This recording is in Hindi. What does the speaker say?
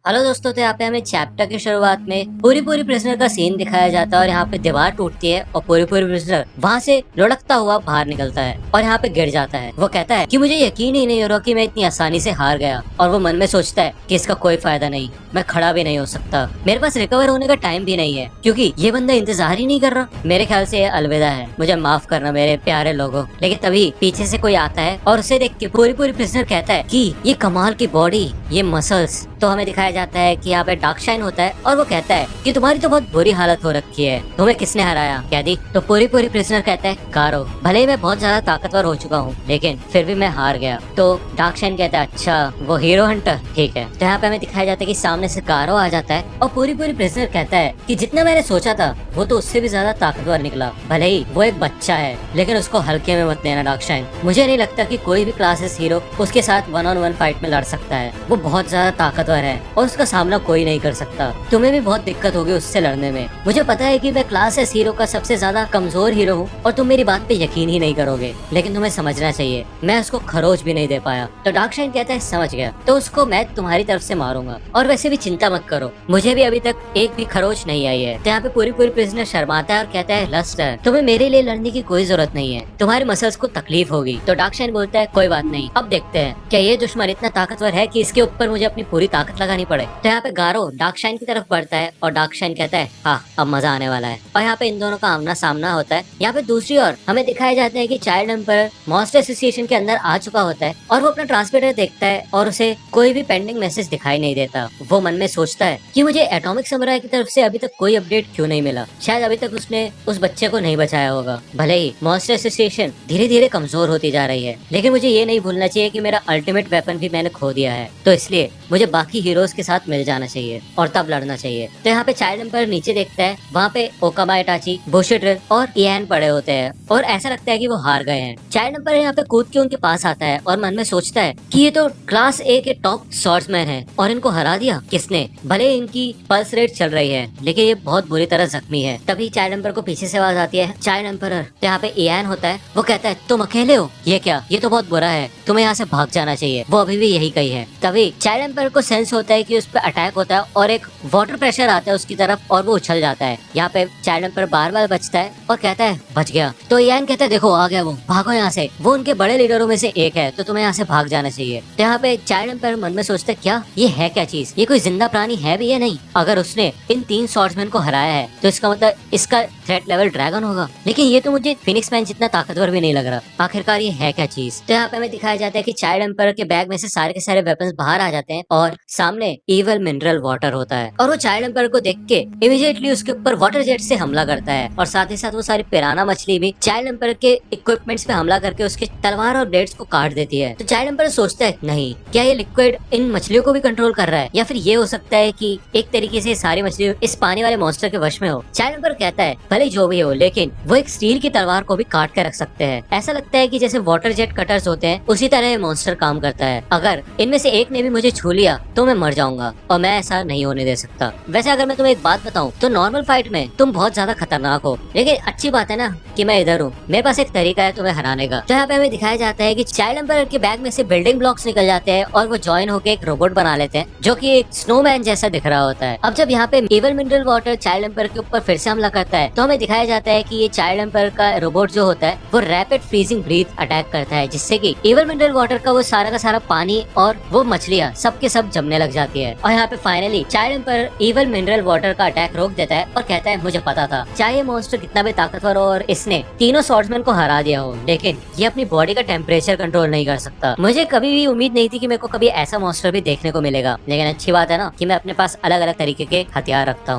हेलो दोस्तों, तो यहाँ पे हमें चैप्टर की शुरुआत में पूरी पूरी प्रिजनर का सीन दिखाया जाता है और यहाँ पे दीवार टूटती है और पूरी पूरी प्रिजनर वहाँ से लुढ़कता हुआ बाहर निकलता है और यहाँ पे गिर जाता है। वो कहता है कि मुझे यकीन ही नहीं हो रहा कि मैं इतनी आसानी से हार गया, और वो मन में सोचता है कि इसका कोई फायदा नहीं, मैं खड़ा भी नहीं हो सकता, मेरे पास रिकवर होने का टाइम भी नहीं है क्योंकि ये बंदा इंतजार ही नहीं कर रहा। मेरे ख्याल से ये अलविदा है, मुझे माफ करना मेरे प्यारे लोगों। लेकिन तभी पीछे से कोई आता है और उसे देख के पूरी पूरी प्रिजनर कहता है कि ये कमाल की बॉडी, ये मसल्स। तो हमें दिखाया जाता है कि यहाँ पे डार्क शाइन होता है और वो कहता है कि तुम्हारी तो बहुत बुरी हालत हो रखी है, तुम्हें किसने हराया कैदी? तो पूरी पूरी प्रिजनर कहता है गारो, भले ही मैं बहुत ज्यादा ताकतवर हो चुका हूँ लेकिन फिर भी मैं हार गया। तो डार्क शाइन कहता है अच्छा वो हीरो हंटर, ठीक है। तो यहाँ पे हमें दिखाया जाता है कि सामने से गारो आ जाता है और पूरी पूरी प्रिजनर कहता है कि जितना मैंने सोचा था वो तो उससे भी ज्यादा ताकतवर निकला, भले ही वो एक बच्चा है लेकिन उसको हल्के में मत लेना डार्क शाइन। मुझे नहीं लगता कि कोई भी क्लासेस हीरो उसके साथ 1-on-1 फाइट में लड़ सकता है, वो बहुत ज्यादा ताकतवर है और उसका सामना कोई नहीं कर सकता। तुम्हें भी बहुत दिक्कत होगी उससे लड़ने में। मुझे पता है कि मैं क्लास एस हीरो का सबसे ज्यादा कमजोर हीरो हूँ और तुम मेरी बात पे यकीन ही नहीं करोगे, लेकिन तुम्हें समझना चाहिए मैं उसको खरोच भी नहीं दे पाया। तो डार्क शाइन कहता है समझ गया, तो उसको मैं तुम्हारी तरफ से मारूंगा, और वैसे भी चिंता मत करो, मुझे भी अभी तक एक भी खरोच नहीं आई है। तो यहाँ पे पूरी पूरी प्रिजनर शर्माता है और कहता है लस्टर, तुम्हें मेरे लिए लड़ने की कोई जरूरत नहीं है, तुम्हारे मसल्स को तकलीफ होगी। तो डार्क शाइन बोलता है कोई बात नहीं, अब देखते हैं क्या ये दुश्मन इतना ताकतवर है कि इसके ऊपर मुझे अपनी पूरी ताकत लगानी पड़े। तो यहाँ पे गारो डार्क शाइन की तरफ बढ़ता है और डार्क शाइन कहता है हाँ अब मजा आने वाला है, और यहाँ पे इन दोनों का आमना सामना होता है। यहाँ पे दूसरी ओर हमें दिखाया जाता है कि चाइल्ड एम्पर मॉन्स्टर एसोसिएशन के अंदर आ चुका होता है और वो अपना ट्रांसमीटर देखता है और उसे कोई भी पेंडिंग मैसेज दिखाई नहीं देता। वो मन में सोचता है कि मुझे एटॉमिक समुराई की तरफ से अभी तक कोई अपडेट क्यों नहीं मिला, शायद अभी तक उसने उस बच्चे को नहीं बचाया होगा। भले ही मॉन्स्टर एसोसिएशन धीरे धीरे कमजोर होती जा रही है, लेकिन मुझे ये नहीं भूलना चाहिए कि मेरा अल्टीमेट वेपन भी मैंने खो दिया है, तो इसलिए मुझे बाकी हीरोज के साथ मिल जाना चाहिए और तब लड़ना चाहिए। तो यहाँ पे चाइल्ड एम्पर नीचे देखता है, वहाँ पे ओकामा इटाची, बुशिड्रिल और इयान पड़े होते हैं और ऐसा लगता है कि वो हार गए हैं। चाइल्ड एम्पर यहाँ पे कूद के उनके पास आता है और मन में सोचता है कि ये तो क्लास ए के टॉप स्वॉर्ड्समैन है और इनको हरा दिया किसने? भले इनकी पल्स रेट चल रही है लेकिन ये बहुत बुरी तरह जख्मी है। तभी चाइल्ड एम्पर को पीछे से आवाज आती है चाइल्ड एम्पर। तो यहाँ पे इयान होता है, वो कहता है तुम अकेले हो? ये क्या, ये तो बहुत बुरा है, तुम्हें यहाँ से भाग जाना चाहिए। वो अभी भी यही कही है। तभी चाइल्ड एम्पर को सेंस होता है कि उस पर अटैक होता है और एक वाटर प्रेशर आता है उसकी तरफ और वो उछल जाता है। यहाँ पे चाइल्ड एम्पर बार बार बचता है और कहता है बच गया। तो इयान कहता है देखो आ गया वो, भागो यहाँ से, वो उनके बड़े लीडरों में से एक है तो तुम्हें यहाँ से भाग जाना चाहिए। तो यहाँ पे चाइल्ड एम्पर मन में सोचता है क्या ये है क्या चीज, ये कोई जिंदा प्राणी है भी या नहीं? अगर उसने इन 3 स्वॉर्ड्समैन को हराया है तो इसका मतलब इसका थ्रेट लेवल ड्रैगन होगा, लेकिन ये तो मुझे फिनिक्स मैन जितना ताकतवर भी नहीं लग रहा। आखिरकार ये है क्या चीज? तो यहाँ पे हमें दिखाया जाता है कि चाइल्ड एम्पर के बैग में से सारे के सारे वेपन्स बाहर आ जाते हैं और सामने इवल मिनरल वाटर होता है और वो चाइल्ड एम्पर को देख के इमीडिएटली उसके ऊपर वाटर जेट से हमला करता है और साथ ही साथ वो सारी पिराना मछली भी चाइल्ड एम्पर के इक्विपमेंट्स पे हमला करके उसके तलवार और ब्लेड्स को काट देती है। तो चाइल्ड एम्पर सोचता है नहीं, क्या ये लिक्विड इन मछलियों को भी कंट्रोल कर रहा है, या फिर ये हो सकता है कि एक तरीके से सारी मछली इस पानी वाले मॉन्स्टर के वश में हो। चाइल्ड एम्पर कहता है भले जो भी हो लेकिन वो एक स्टील की तलवार को भी काट के रख सकते हैं। ऐसा लगता है कि जैसे वाटर जेट कटर्स होते हैं उसी तरह ये मॉन्स्टर काम करता है। अगर इनमें से एक ने भी मुझे छू लिया तो मैं मर जाऊंगा और मैं ऐसा नहीं होने दे सकता। वैसे अगर मैं तुम्हें एक बात बताऊं तो नॉर्मल फाइट में तुम बहुत ज्यादा खतरनाक हो, लेकिन अच्छी बात है ना कि मैं इधर हूँ, मेरे पास एक तरीका है तुम्हें हराने का। तो यहाँ पे हमें दिखाया जाता है कि चाइल्ड एम्पर के बैग में से बिल्डिंग ब्लॉक्स निकल जाते हैं और वो ज्वाइन होकर एक रोबोट बना लेते हैं जो कि एक स्नोमैन जैसा दिख रहा होता है। अब जब यहाँ पे evil mineral water child emperor के ऊपर फिर से हमला करता है तो हमें दिखाया जाता है कि ये चाइल्ड एम्पर का रोबोट जो होता है वो रैपिड फ्रीजिंग ब्रीथ अटैक करता है, जिससे कि इवल मिनरल वाटर का वो सारा पानी और वो मछलियाँ सब के सब जमने लग जाती है। और यहाँ पे finally child emperor evil mineral water का अटैक रोक देता है और कहता है मुझे पता था, चाहे मॉन्स्टर कितना भी ताकतवर हो और इसने तीनों स्वॉर्ड्समैन को हरा दिया हो, लेकिन ये अपनी बॉडी का टेम्परेचर कंट्रोल नहीं कर सकता। मुझे कभी भी उम्मीद नहीं थी कि मेरे को कभी ऐसा मॉन्स्टर भी देखने को मिलेगा, लेकिन अच्छी बात है ना कि मैं अपने पास अलग अलग तरीके के हथियार रखता हूँ।